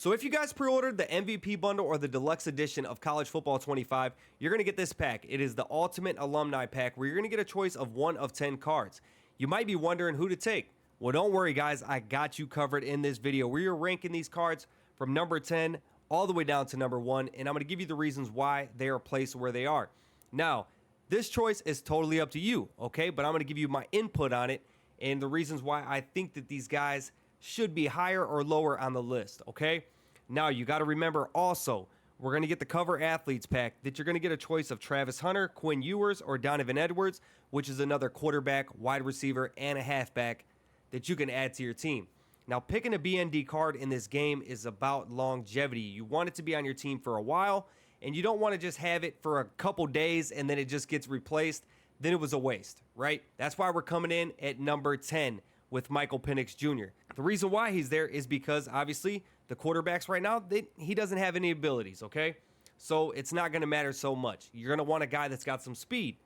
So if you guys pre-ordered the MVP bundle or the deluxe edition of College Football 25, you're going to get this pack. It is the Ultimate Alumni Pack where you're going to get a choice of 1 of 10 cards. You might be wondering who to take. Well, don't worry, guys. I got you covered in this video. We are ranking these cards from number 10 all the way down to number 1, and I'm going to give you the reasons why they are placed where they are. Now, this choice is totally up to you, okay? But I'm going to give you my input on it and the reasons why I think that these guys should be higher or lower on the list, okay? Now, you got to remember also, we're going to get the cover athletes pack that you're going to get a choice of Travis Hunter, Quinn Ewers, or Donovan Edwards, which is another quarterback, wide receiver, and a halfback that you can add to your team. Now, picking a BND card in this game is about longevity. You want it to be on your team for a while, and you don't want to just have it for a couple days and then it just gets replaced. Then it was a waste, right? That's why we're coming in at number 10 with Michael Penix Jr. The reason why he's there is because, obviously, the quarterbacks right now, he doesn't have any abilities, okay? So it's not going to matter so much. You're going to want a guy that's got some speed.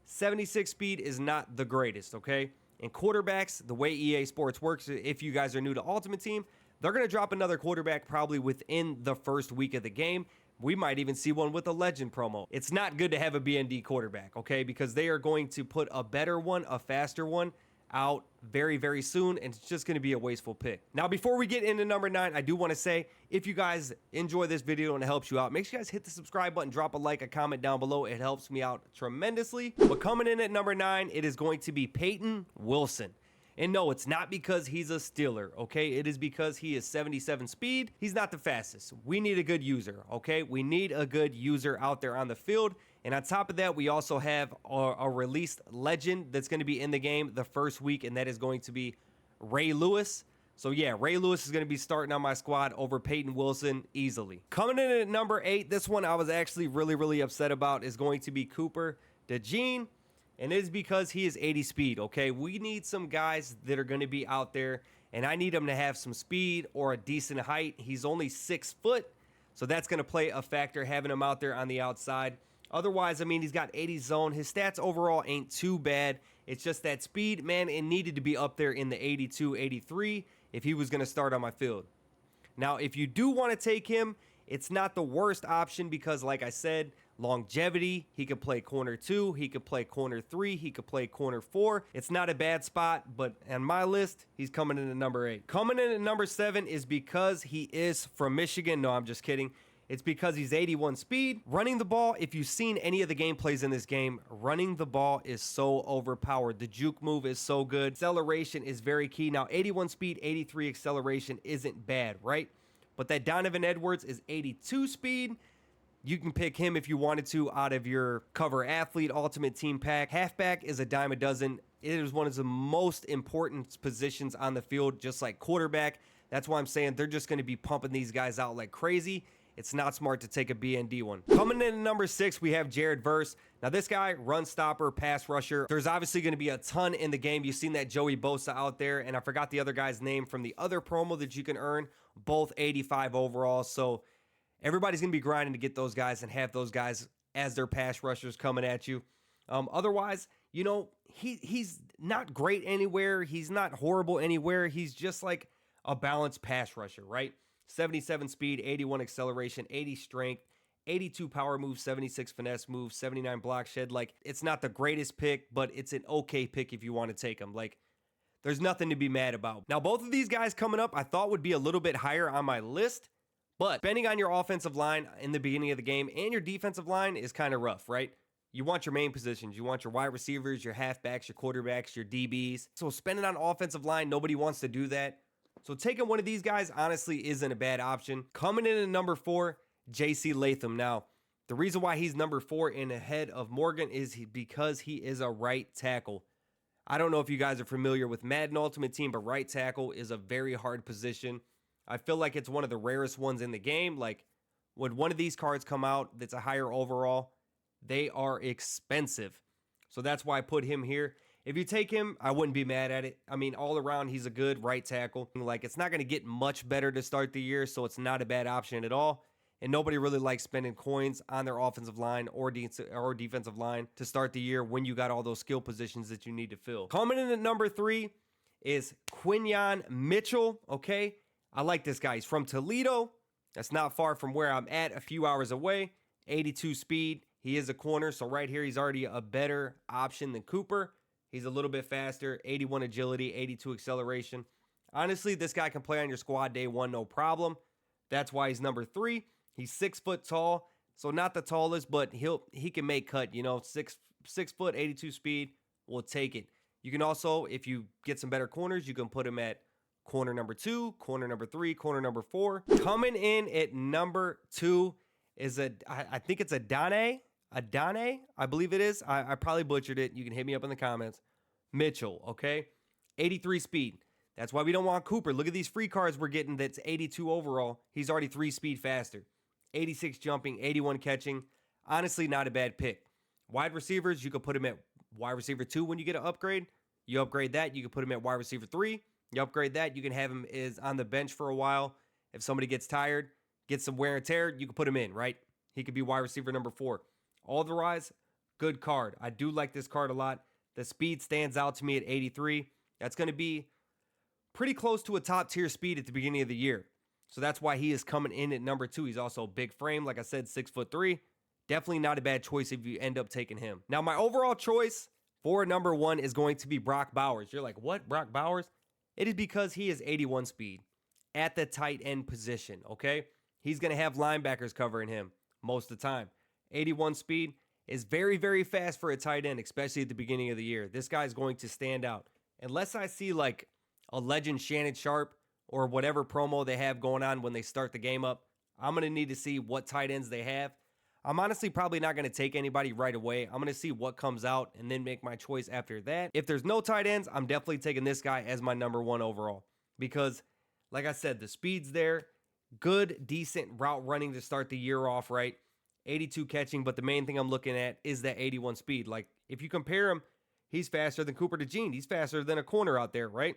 76 speed is not the greatest, okay? And quarterbacks, the way EA Sports works, if you guys are new to Ultimate Team, they're going to drop another quarterback probably within the first week of the game. We might even see one with a legend promo. It's not good to have a BND quarterback, okay? Because they are going to put a better one, a faster one, out very, very soon, and it's just going to be a wasteful pick. Now, before we get into number 9, I do want to say, if you guys enjoy this video and it helps you out, make sure you guys hit the subscribe button, drop a like, a comment down below. It helps me out tremendously. But coming in at number 9, it is going to be Peyton Wilson. And no, it's not because he's a Steeler, okay? It is because he is 77 speed. He's not the fastest. We need a good user, okay? We need a good user out there on the field. And on top of that, we also have a released legend that's going to be in the game the first week, and that is going to be Ray Lewis. So yeah, Ray Lewis is going to be starting on my squad over Peyton Wilson easily. Coming in at number 8, this one I was actually really upset about, is going to be Cooper DeJean. And it is because he is 80 speed, okay? We need some guys that are going to be out there, and I need him to have some speed or a decent height. He's only 6 foot, so that's going to play a factor, having him out there on the outside. Otherwise, I mean, he's got 80 zone. His stats overall ain't too bad. It's just that speed, man, it needed to be up there in the 82, 83 if he was going to start on my field. Now, if you do want to take him, it's not the worst option because, like I said, longevity. He could play corner 2. He could play corner 3. He could play corner 4. It's not a bad spot, but on my list, he's coming in at number 8. Coming in at number 7 is because he is from Michigan. No, I'm just kidding. It's because he's 81 speed. Running the ball, if you've seen any of the gameplays in this game, running the ball is so overpowered. The juke move is so good. Acceleration is very key. Now, 81 speed, 83 acceleration isn't bad, right? But that Donovan Edwards is 82 speed. You can pick him if you wanted to out of your cover athlete ultimate team pack. Halfback is a dime a dozen. It is one of the most important positions on the field, just like quarterback. That's why I'm saying they're just going to be pumping these guys out like crazy. It's not smart to take a BND one. Coming in at number 6, we have Jared Verse. Now, this guy, run stopper, pass rusher. There's obviously going to be a ton in the game. You've seen that Joey Bosa out there, and I forgot the other guy's name from the other promo that you can earn, both 85 overall. So everybody's going to be grinding to get those guys and have those guys as their pass rushers coming at you. Otherwise, you know, he's not great anywhere. He's not horrible anywhere. He's just like a balanced pass rusher, right? 77 speed, 81 acceleration, 80 strength, 82 power move, 76 finesse move, 79 block shed. Like, it's not the greatest pick, but it's an okay pick if you want to take him. Like, there's nothing to be mad about. Now, both of these guys coming up, I thought would be a little bit higher on my list, but depending on your offensive line in the beginning of the game and your defensive line is kind of rough, right? You want your main positions. You want your wide receivers, your halfbacks, your quarterbacks, your DBs. So spending on offensive line, nobody wants to do that. So taking one of these guys, honestly, isn't a bad option. Coming in at number 4, J.C. Latham. Now, the reason why he's number 4 and ahead of Morgan is because he is a right tackle. I don't know if you guys are familiar with Madden Ultimate Team, but right tackle is a very hard position. I feel like it's one of the rarest ones in the game. Like, when one of these cards come out that's a higher overall, they are expensive. So that's why I put him here. If you take him, I wouldn't be mad at it. I mean, all around, he's a good right tackle. Like, it's not going to get much better to start the year, so it's not a bad option at all. And nobody really likes spending coins on their offensive line or defensive line to start the year when you got all those skill positions that you need to fill. Coming in at number 3 is Quinyon Mitchell, okay? I like this guy. He's from Toledo. That's not far from where I'm at, a few hours away. 82 speed. He is a corner, so right here he's already a better option than Cooper. He's a little bit faster, 81 agility, 82 acceleration. Honestly, this guy can play on your squad day one, no problem. That's why he's number 3. He's 6 foot tall, so not the tallest, but he can make cut. You know, 6 foot, 82 speed. We'll take it. You can also, if you get some better corners, you can put him at corner number 2, corner number 3, corner number 4. Coming in at number 2 is I think it's Adane, I believe it is. I probably butchered it. You can hit me up in the comments. Mitchell, okay? 83 speed. That's why we don't want Cooper. Look at these free cards we're getting that's 82 overall. He's already 3 speed faster. 86 jumping, 81 catching. Honestly, not a bad pick. Wide receivers, you could put him at wide receiver 2 when you get an upgrade. You upgrade that, you can put him at wide receiver 3. You upgrade that, you can have him is on the bench for a while. If somebody gets tired, gets some wear and tear, you can put him in, right? He could be wide receiver number 4. Otherwise, good card. I do like this card a lot. The speed stands out to me at 83. That's going to be pretty close to a top tier speed at the beginning of the year. So that's why he is coming in at number 2. He's also a big frame. Like I said, 6'3". Definitely not a bad choice if you end up taking him. Now, my overall choice for number 1 is going to be Brock Bowers. You're like, what? Brock Bowers? It is because he is 81 speed at the tight end position, okay? He's going to have linebackers covering him most of the time. 81 speed is very, very fast for a tight end, especially at the beginning of the year. This guy's going to stand out. Unless I see like a legend Shannon Sharp or whatever promo they have going on when they start the game up, I'm going to need to see what tight ends they have. I'm honestly probably not going to take anybody right away. I'm going to see what comes out and then make my choice after that. If there's no tight ends, I'm definitely taking this guy as my number 1 overall because, like I said, the speed's there. Good, decent route running to start the year off, right? 82 catching, but the main thing I'm looking at is that 81 speed. Like, if you compare him, he's faster than Cooper DeJean. He's faster than a corner out there, right?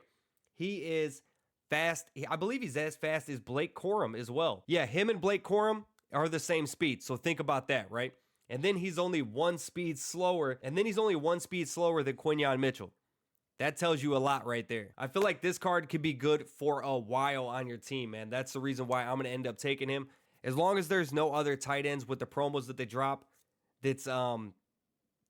He is fast. I believe he's as fast as Blake Corum as well. Yeah, him and Blake Corum are the same speed, so think about that, right? And then he's only 1 speed slower, than Quinyon Mitchell. That tells you a lot right there. I feel like this card could be good for a while on your team, man. That's the reason why I'm going to end up taking him. As long as there's no other tight ends with the promos that they drop that's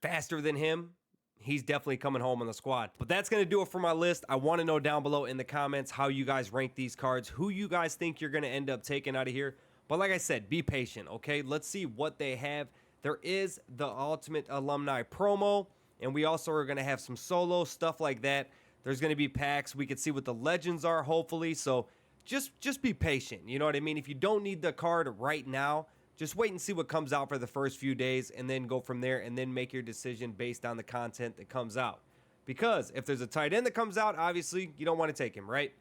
faster than him, he's definitely coming home on the squad. But that's going to do it for my list. I want to know down below in the comments how you guys rank these cards, who you guys think you're going to end up taking out of here. But like I said, be patient, okay? Let's see what they have. There is the Ultimate Alumni promo, and we also are going to have some solo stuff like that. There's going to be packs. We can see what the legends are, hopefully. So just be patient. You know what I mean? If you don't need the card right now, just wait and see what comes out for the first few days and then go from there and then make your decision based on the content that comes out. Because if there's a tight end that comes out, obviously you don't want to take him, right?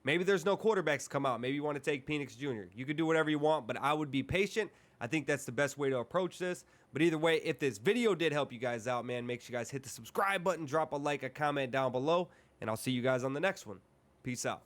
Maybe there's no quarterbacks come out. Maybe you want to take Penix Jr. You can do whatever you want, but I would be patient. I think that's the best way to approach this. But either way, if this video did help you guys out, man, make sure you guys hit the subscribe button, drop a like, a comment down below, and I'll see you guys on the next one. Peace out.